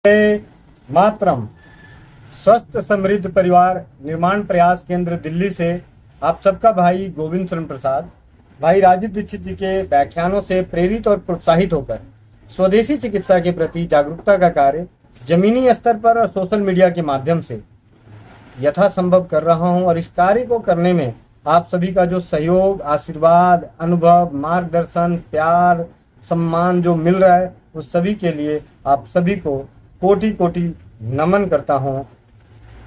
मातरम। स्वस्थ समृद्ध परिवार निर्माण प्रयास केंद्र दिल्ली से आप सबका भाई गोविंद शरण प्रसाद भाई राजीव दीक्षित जी के व्याख्यानों से प्रेरित और प्रोत्साहित होकर स्वदेशी चिकित्सा के प्रति जागरूकता का कार्य जमीनी स्तर पर और सोशल मीडिया के माध्यम से यथासंभव कर रहा हूं। और इस कार्य को करने में आप सभी का जो सहयोग, आशीर्वाद, अनुभव, मार्गदर्शन, प्यार, सम्मान जो मिल रहा है उस सभी के लिए आप सभी को कोटि कोटि नमन करता हूं।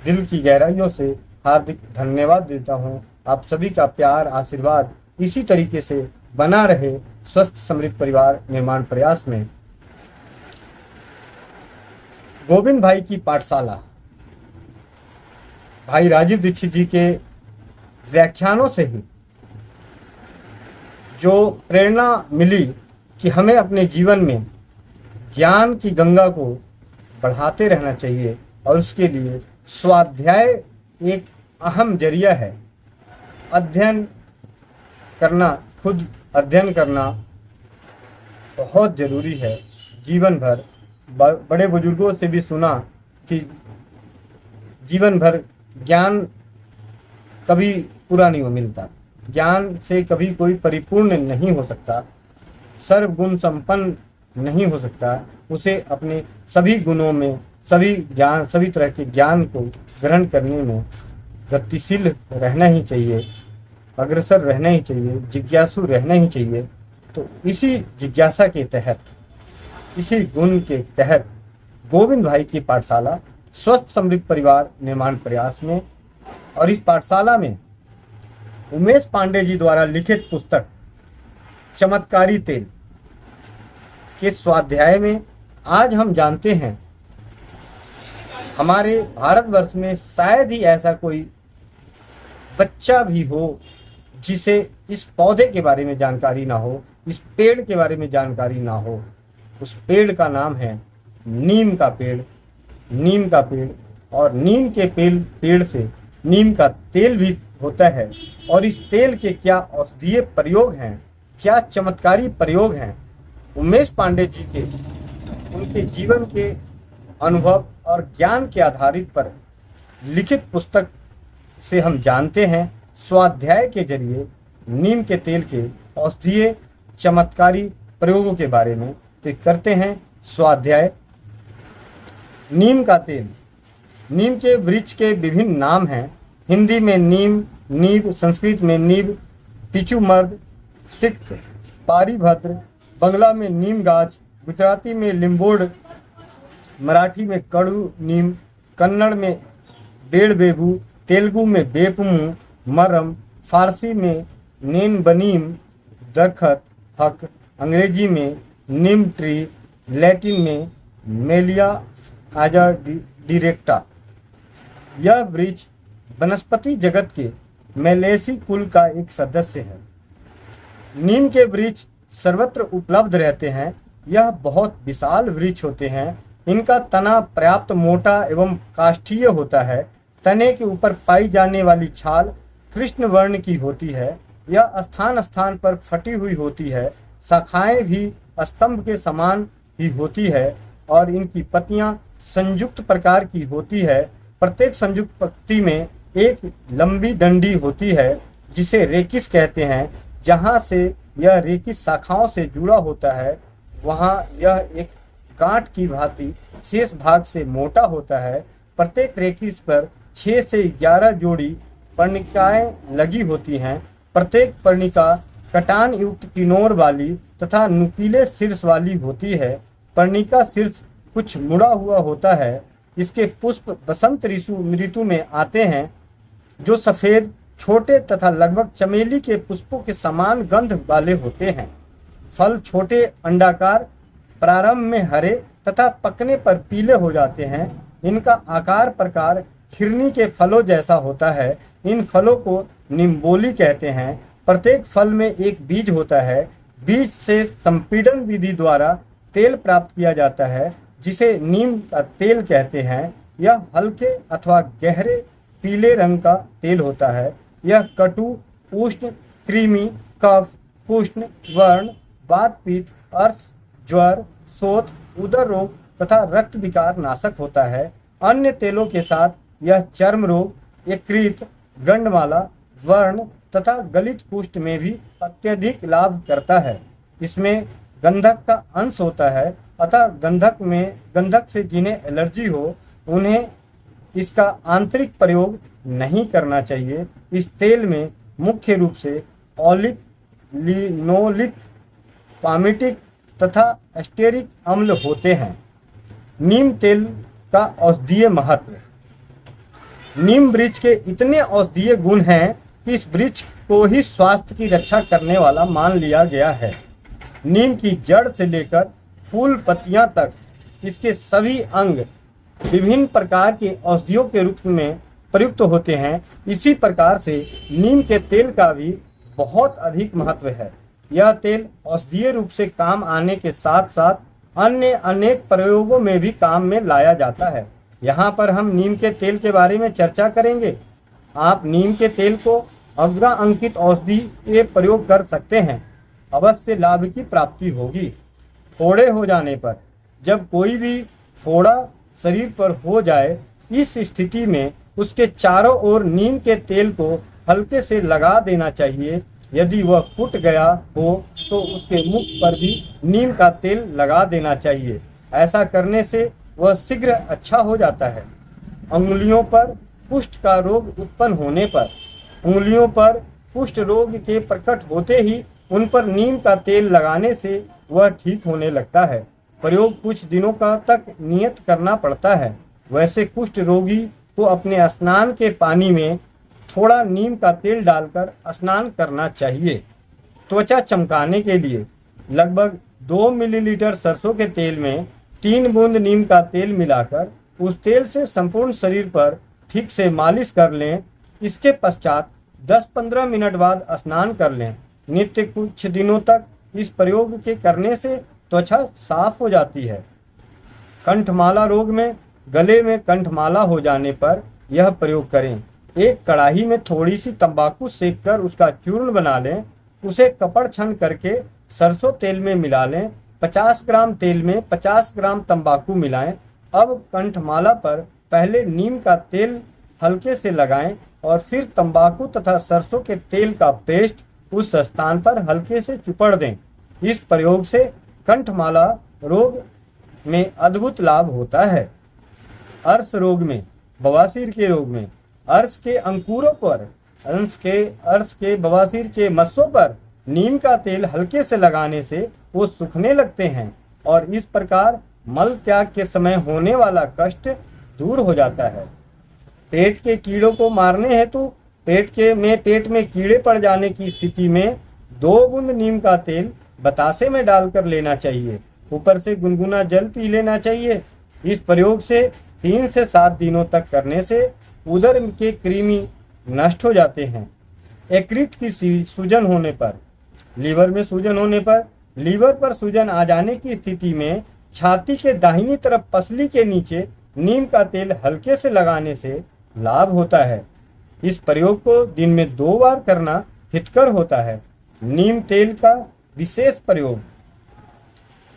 दिल की गहराइयों से हार्दिक धन्यवाद देता हूं। आप सभी का प्यार, आशीर्वाद इसी तरीके से बना रहे स्वस्थ समृद्ध परिवार निर्माण प्रयास में। गोविंद भाई की पाठशाला भाई राजीव दीक्षित जी के व्याख्यानों से ही जो प्रेरणा मिली कि हमें अपने जीवन में ज्ञान की गंगा को बढ़ाते रहना चाहिए और उसके लिए स्वाध्याय एक अहम जरिया है। अध्ययन करना, खुद अध्ययन करना बहुत ज़रूरी है। जीवन भर बड़े बुजुर्गों से भी सुना कि जीवन भर ज्ञान कभी पूरा नहीं मिलता, ज्ञान से कभी कोई परिपूर्ण नहीं हो सकता, सर्वगुण संपन्न नहीं हो सकता। उसे अपने सभी गुणों में, सभी ज्ञान, सभी तरह के ज्ञान को ग्रहण करने में गतिशील रहना ही चाहिए, अग्रसर रहना ही चाहिए, जिज्ञासु रहना ही चाहिए। तो इसी जिज्ञासा के तहत, इसी गुण के तहत गोविंद भाई की पाठशाला स्वस्थ समृद्ध परिवार निर्माण प्रयास में, और इस पाठशाला में उमेश पांडे जी द्वारा लिखित पुस्तक चमत्कारी तेल के स्वाध्याय में आज हम जानते हैं हमारे भारतवर्ष में शायद ही ऐसा कोई बच्चा भी हो जिसे इस पौधे के बारे में जानकारी ना हो, इस पेड़ के बारे में जानकारी ना हो। उस पेड़ का नाम है नीम का पेड़। नीम का पेड़, और नीम के पेड़ से नीम का तेल भी होता है। और इस तेल के क्या औषधीय प्रयोग हैं, क्या चमत्कारी प्रयोग हैं, उमेश पांडे जी के उनके जीवन के अनुभव और ज्ञान के आधारित पर लिखित पुस्तक से हम जानते हैं। स्वाध्याय के जरिए नीम के तेल के औषधीय चमत्कारी प्रयोगों के बारे में तो करते हैं स्वाध्याय। नीम का तेल। नीम के वृक्ष के विभिन्न नाम हैं। हिंदी में नीम, नीब, संस्कृत में नीब, पिचुमर्द, तिक्त, पारिभद्र, बंगला में नीम गाछ, गुजराती में लिम्बोड, मराठी में कड़ू नीम, कन्नड़ में बेड़ बेबू, तेलुगु में बेपमू मरम, फारसी में नीम बनीम दरखत हक, अंग्रेजी में नीम ट्री, लैटिन में मेलिया आजा डिरेक्टा। यह वृक्ष वनस्पति जगत के मेलेसी कुल का एक सदस्य है। नीम के वृक्ष सर्वत्र उपलब्ध रहते हैं। यह बहुत विशाल वृक्ष होते हैं। इनका तना पर्याप्त मोटा एवं काष्ठीय होता है। तने के ऊपर पाई जाने वाली छाल कृष्ण वर्ण की होती है। यह स्थान स्थान पर फटी हुई होती है। शाखाएं भी स्तंभ के समान ही होती है और इनकी पत्तियां संयुक्त प्रकार की होती है। प्रत्येक संयुक्त पत्ती में एक लंबी डंडी होती है जिसे रेकिस कहते हैं। जहां से यह रेकिस शाखाओं से जुड़ा होता है वहां यह एक गांठ की भांति शेष भाग से मोटा होता है। प्रत्येक रेकिस पर 6 से 11 जोड़ी पर्णिकाएं लगी होती हैं। प्रत्येक पर्णिका कटान युक्त किनोर वाली तथा नुकीले शीर्ष वाली होती है। पर्णिका शीर्ष कुछ मुड़ा हुआ होता है। इसके पुष्प बसंत ऋतु में आते हैं जो सफ़ेद, छोटे तथा लगभग चमेली के पुष्पों के समान गंध वाले होते हैं। फल छोटे, अंडाकार, प्रारंभ में हरे तथा पकने पर पीले हो जाते हैं। इनका आकार प्रकार खिरनी के फलों जैसा होता है। इन फलों को निम्बोली कहते हैं। प्रत्येक फल में एक बीज होता है। बीज से संपीड़न विधि द्वारा तेल प्राप्त किया जाता है जिसे नीम का तेल कहते हैं। यह हल्के अथवा गहरे पीले रंग का तेल होता है। यह कटु, उष्ण, कृमि, कफ, पुष्ण, वर्ण, वात, पित्त, अर्श, ज्वर, शोथ, उदर रोग तथा रक्त विकार नाशक होता है। अन्य तेलों के साथ यह चर्म रोग, यकृत, गंडमाला, व्रण तथा गलित कुष्ठ में भी अत्यधिक लाभ करता है। इसमें गंधक का अंश होता है, अतः गंधक से जिन्हें एलर्जी हो उन्हें इसका आंतरिक प्रयोग नहीं करना चाहिए। इस तेल में मुख्य रूप से ऑलिक, लिनोलिक, पामिटिक तथा एस्टेरिक अम्ल होते हैं। नीम तेल का औषधीय महत्व। नीम वृक्ष के इतने औषधीय गुण हैं कि इस वृक्ष को ही स्वास्थ्य की रक्षा करने वाला मान लिया गया है। नीम की जड़ से लेकर फूल पत्तियां तक इसके सभी अंग विभिन्न प्रकार के औषधियों के रूप में प्रयुक्त होते हैं। इसी प्रकार से नीम के तेल का भी बहुत अधिक महत्व है। यह तेल औषधीय रूप से काम आने के साथ साथ अन्य अनेक प्रयोगों में भी काम में लाया जाता है। यहाँ पर हम नीम के तेल के बारे में चर्चा करेंगे। आप नीम के तेल को अग्रा अंकित औषधि के प्रयोग कर सकते हैं, अवश्य लाभ की प्राप्ति होगी। फोड़े हो जाने पर, जब कोई भी फोड़ा शरीर पर हो जाए, इस स्थिति में उसके चारों ओर नीम के तेल को हल्के से लगा देना चाहिए। यदि वह फूट गया हो तो उसके मुख पर भी नीम का तेल लगा देना चाहिए। ऐसा करने से वह शीघ्र अच्छा हो जाता है। अंगुलियों पर कुष्ठ का रोग उत्पन्न होने पर, उंगलियों पर कुष्ठ रोग के प्रकट होते ही उन पर नीम का तेल लगाने से वह ठीक होने लगता है। प्रयोग कुछ दिनों का तक नियत करना पड़ता है। वैसे कुष्ठ रोगी को अपने स्नान के पानी में थोड़ा नीम का तेल डालकर स्नान करना चाहिए। त्वचा चमकाने के लिए लगभग 2 मिलीलीटर सरसों के तेल में 3 बूंद नीम का तेल मिलाकर उस तेल से संपूर्ण शरीर पर ठीक से मालिश कर लें। इसके पश्चात 10-15 मिनट बाद स्नान कर लें। नित्य कुछ दिनों तक इस प्रयोग के करने से त्वचा साफ हो जाती है। कंठमाला रोग में गले में कंठमाला हो जाने पर यह प्रयोग करें। एक कढ़ाई में थोड़ी सी तंबाकू सेककर उसका चूर्ण बना लें। उसे कपड़ छन करके सरसों तेल में मिला लें। 50 ग्राम तेल में 50 ग्राम तंबाकू मिलाएं। अब कंठमाला पर पहले नीम का तेल हल्के से लगाएं और फिर तंबाकू तथा सरसों के तेल का पेस्ट उस स्थान पर हल्के से चुपड़ दें। इस प्रयोग से कंठमाला रोग में अद्भुत लाभ होता है। अर्श रोग में, बवासीर के रोग में, अर्श के अंकुरों पर, अर्श के बवासीर के मस्सों पर नीम का तेल हल्के से लगाने से वो सूखने लगते हैं और इस प्रकार मल त्याग के समय होने वाला कष्ट दूर हो जाता है। पेट के कीड़ों को मारने हेतु पेट में कीड़े पड़ जाने की स्थिति में 2 बूंद नीम का तेल बतासे में डालकर लेना चाहिए। ऊपर से गुनगुना जल पी लेना चाहिए। इस प्रयोग से 3 से 7 दिनों तक करने से उदर के कृमि नष्ट हो जाते हैं। यकृत की सूजन होने पर, लीवर में सूजन होने पर, लीवर पर सूजन आ जाने की स्थिति में छाती के दाहिनी तरफ पसली के नीचे नीम का तेल हल्के से लगाने से लाभ होता है। इस प्रयोग को दिन में 2 बार करना हितकर होता है। नीम तेल का विशेष प्रयोग,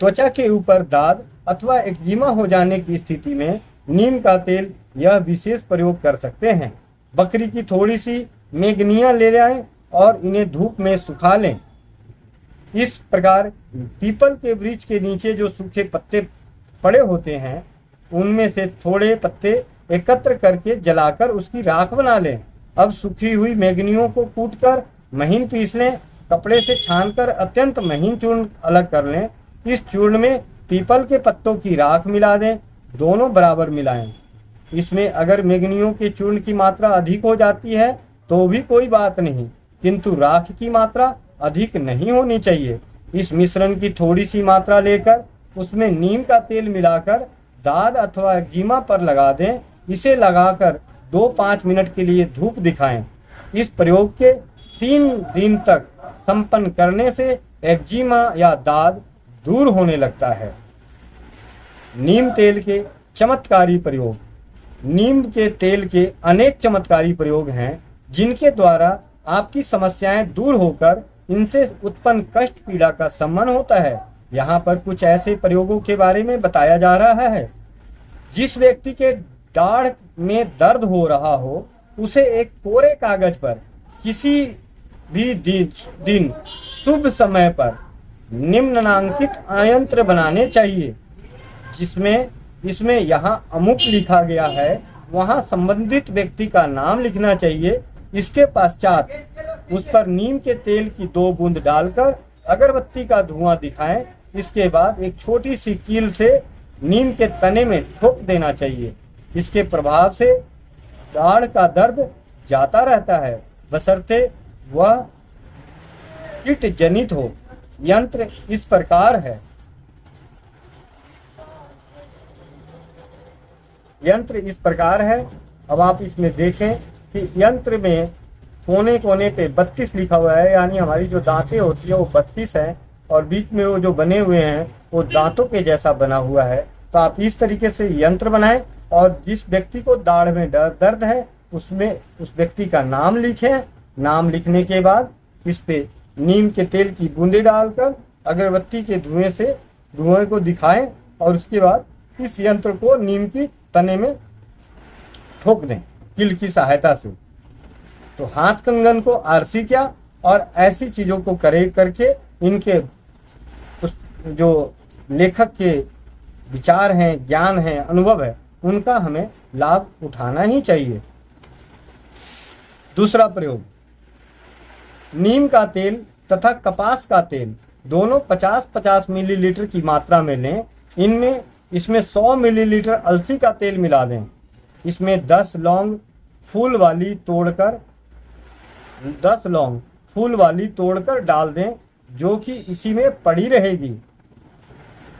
त्वचा के ऊपर दाद अथवा एक्जिमा हो जाने की स्थिति में नीम का तेल यह विशेष प्रयोग कर सकते हैं। बकरी की थोड़ी सी मेगनियां ले आएं और इन्हें धूप में सुखा लें। इस प्रकार पीपल के वृक्ष के नीचे जो सूखे पत्ते पड़े होते हैं उनमें से थोड़े पत्ते एकत्र करके जलाकर उसकी राख बना लें। अब सूखी हुई मेगनियों को कूटकर महीन पीस लें। कपड़े से छानकर अत्यंत महीन चूर्ण अलग कर लें। इस चूर्ण में पीपल के पत्तों की राख मिला दें। दोनों बराबर मिलाएं। इसमें अगर मेगनियों के चूर्ण की मात्रा अधिक हो जाती है तो भी कोई बात नहीं, किंतु राख की मात्रा अधिक नहीं होनी चाहिए। इस मिश्रण की थोड़ी सी मात्रा लेकर उसमें नीम का तेल मिलाकर दाद अथवा एक्जिमा पर लगा दें। इसे लगाकर 2-5 मिनट के लिए धूप दिखाएं। इस प्रयोग के 3 दिन तक संपन्न करने से एक्जिमा या दाद दूर होने लगता है। नीम तेल के चमत्कारी प्रयोग। नीम के तेल के अनेक चमत्कारी प्रयोग हैं जिनके द्वारा आपकी समस्याएं दूर होकर इनसे उत्पन्न कष्ट पीड़ा का शमन होता है। यहाँ पर कुछ ऐसे प्रयोगों के बारे में बताया जा रहा है। जिस व्यक्ति के दाढ़ में दर्द हो रहा हो, उसे एक कोरे कागज पर किसी भी दिन शुभ समय पर निम्नांकित यंत्र बनाने चाहिए, जिसमें इसमें यहाँ अमुक लिखा गया है, वहाँ संबंधित व्यक्ति का नाम लिखना चाहिए। इसके पश्चात उस पर नीम के तेल की 2 बूंद डालकर अगरबत्ती का धुआं दिखाएं। इसके बाद एक छोटी सी कील से नीम के तने में ठोक देना चाहिए। इसके प्रभाव से दाढ़ का दर्द जाता रहता है, बशर्ते वह कीट जनित हो। यंत्र इस प्रकार है। यंत्र इस प्रकार है। अब आप इसमें देखें कि यंत्र में कोने कोने पे 32 लिखा हुआ है, यानी हमारी जो दांतें होती है वो 32 है और बीच में वो जो बने हुए हैं वो दांतों के जैसा बना हुआ है। तो आप इस तरीके से यंत्र बनाएं और जिस व्यक्ति को दाढ़ में दर्द है उसमें उस व्यक्ति का नाम लिखें। नाम लिखने के बाद इस पे नीम के तेल की बूंदें डालकर अगरबत्ती के धुएं को दिखाएं और उसके बाद इस यंत्र को नीम की तने में ठोक दें कील की सहायता से। तो हाथ कंगन को आरसी क्या और ऐसी चीजों को करके इनके जो लेखक के विचार हैं, ज्ञान है, अनुभव है, उनका हमें लाभ उठाना ही चाहिए। दूसरा प्रयोग, नीम का तेल तथा कपास का तेल दोनों 50-50 मिलीलीटर की मात्रा में लें। इसमें 100 मिलीलीटर अलसी का तेल मिला दें। इसमें 10 लौंग फूल वाली तोड़कर डाल दें, जो कि इसी में पड़ी रहेगी।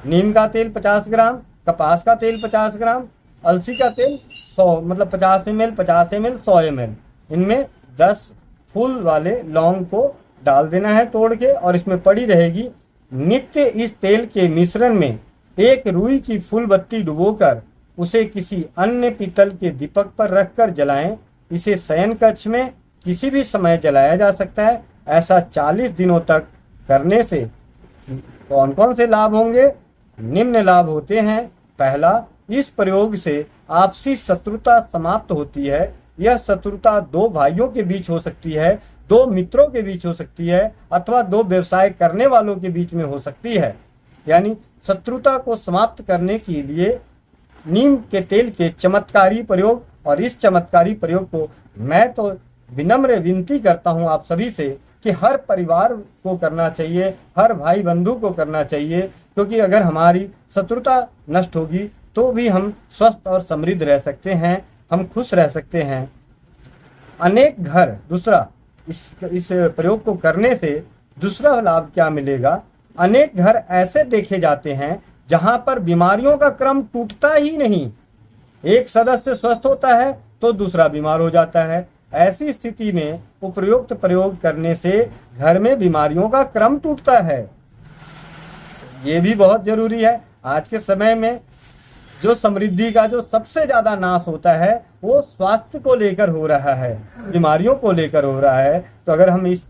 नीम का तेल 50 ग्राम, कपास का तेल 50 ग्राम, अलसी का तेल 100 मतलब 50 ml, 50 ml, 100 ml। इनमें 10 फूल वाले लौंग को डाल देना है तोड़ के और इसमें पड़ी रहेगी। नित्य इस तेल के मिश्रण में एक रुई की फूल बत्ती डुबोकर उसे किसी अन्य पीतल के दीपक पर रखकर जलाएं। इसे शयन कक्ष में किसी भी समय जलाया जा सकता है। ऐसा 40 दिनों तक करने से कौन कौन से लाभ होंगे? निम्न लाभ होते हैं। पहला, इस प्रयोग से आपसी शत्रुता समाप्त होती है। यह शत्रुता 2 भाइयों के बीच हो सकती है, 2 मित्रों के बीच हो सकती है अथवा 2 व्यवसाय करने वालों के बीच में हो सकती है। यानी शत्रुता को समाप्त करने के लिए नीम के तेल के चमत्कारी प्रयोग, और इस चमत्कारी प्रयोग को मैं तो विनम्र विनती करता हूं आप सभी से कि हर परिवार को करना चाहिए, हर भाई बंधु को करना चाहिए, क्योंकि अगर हमारी शत्रुता नष्ट होगी तो भी हम स्वस्थ और समृद्ध रह सकते हैं, हम खुश रह सकते हैं। अनेक घर, दूसरा इस प्रयोग को करने से दूसरा लाभ क्या मिलेगा? अनेक घर ऐसे देखे जाते हैं जहां पर बीमारियों का क्रम टूटता ही नहीं। एक सदस्य स्वस्थ होता है तो दूसरा बीमार हो जाता है। ऐसी स्थिति में उपयुक्त प्रयोग करने से घर में बीमारियों का क्रम टूटता है। ये भी बहुत जरूरी है। आज के समय में जो समृद्धि का जो सबसे ज्यादा नाश होता है वो स्वास्थ्य को लेकर हो रहा है, बीमारियों को लेकर हो रहा है। तो अगर हम इस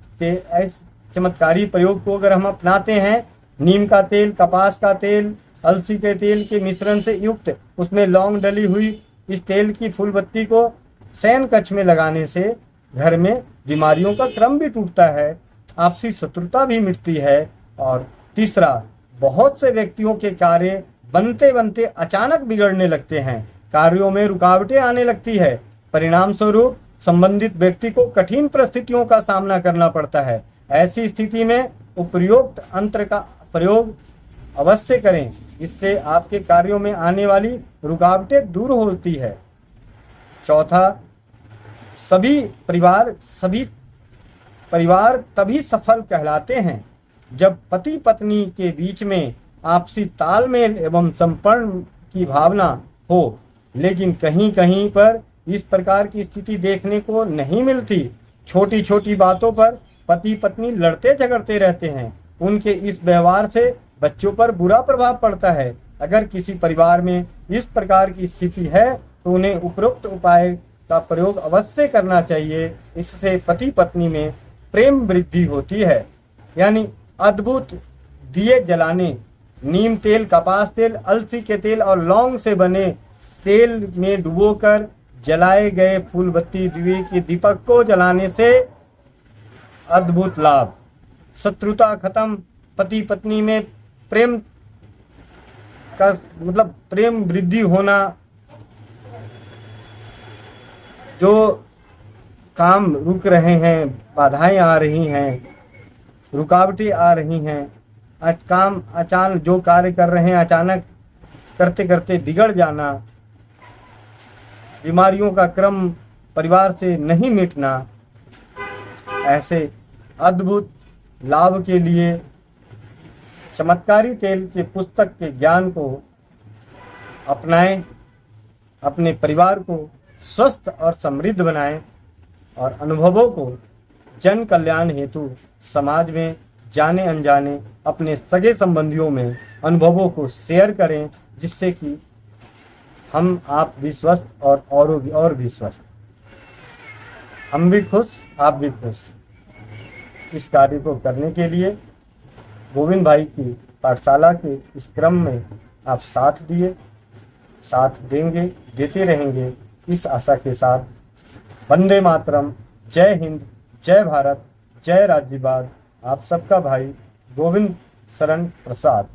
चमत्कारी प्रयोग को अगर हम अपनाते हैं, नीम का तेल, कपास का तेल, अलसी के तेल के मिश्रण से युक्त उसमें लौंग डली हुई इस तेल की फूल बत्ती को शयन कक्ष में लगाने से घर में बीमारियों का क्रम भी टूटता है, आपसी शत्रुता भी मिटती है। और तीसरा, बहुत से व्यक्तियों के कार्य बनते बनते अचानक बिगड़ने लगते हैं, कार्यों में रुकावटें आने लगती है। परिणाम स्वरूप संबंधित व्यक्ति को कठिन परिस्थितियों का सामना करना पड़ता है। ऐसी स्थिति में उपयुक्त यंत्र का प्रयोग अवश्य करें, इससे आपके कार्यों में आने वाली रुकावटें दूर होती है। चौथा, सभी परिवार तभी सफल कहलाते हैं जब पति पत्नी के बीच में आपसी तालमेल एवं समर्पण की भावना हो, लेकिन कहीं कहीं पर इस प्रकार की स्थिति देखने को नहीं मिलती। छोटी छोटी बातों पर पति पत्नी लड़ते झगड़ते रहते हैं। उनके इस व्यवहार से बच्चों पर बुरा प्रभाव पड़ता है। अगर किसी परिवार में इस प्रकार की स्थिति है तो उन्हें उपरोक्त उपाय का प्रयोग अवश्य करना चाहिए। इससे पति पत्नी में प्रेम वृद्धि होती है। यानी अद्भुत दिए जलाने नीम तेल, कपास तेल, अलसी के तेल और लौंग से बने तेल में डुबोकर जलाए गए फूलबत्ती दिए के दीपक को जलाने से अद्भुत लाभ। शत्रुता खत्म, पति पत्नी में प्रेम का मतलब प्रेम वृद्धि होना, जो काम रुक रहे हैं, बाधाएं आ रही हैं, रुकावटें आ रही हैं, काम अचानक जो कार्य कर रहे हैं अचानक करते करते बिगड़ जाना, बीमारियों का क्रम परिवार से नहीं मिटना, ऐसे अद्भुत लाभ के लिए चमत्कारी तेल के पुस्तक के ज्ञान को अपनाएं, अपने परिवार को स्वस्थ और समृद्ध बनाएं और अनुभवों को जन कल्याण हेतु समाज में जाने अनजाने अपने सगे संबंधियों में अनुभवों को शेयर करें, जिससे कि हम आप भी स्वस्थ और भी स्वस्थ, हम भी खुश, आप भी खुश। इस कार्य को करने के लिए गोविंद भाई की पाठशाला के इस क्रम में आप साथ दिए, साथ देंगे, देते रहेंगे, इस आशा के साथ वंदे मातरम। जय हिंद, जय भारत, जय राज्यवाद। आप सबका भाई गोविंद शरण प्रसाद।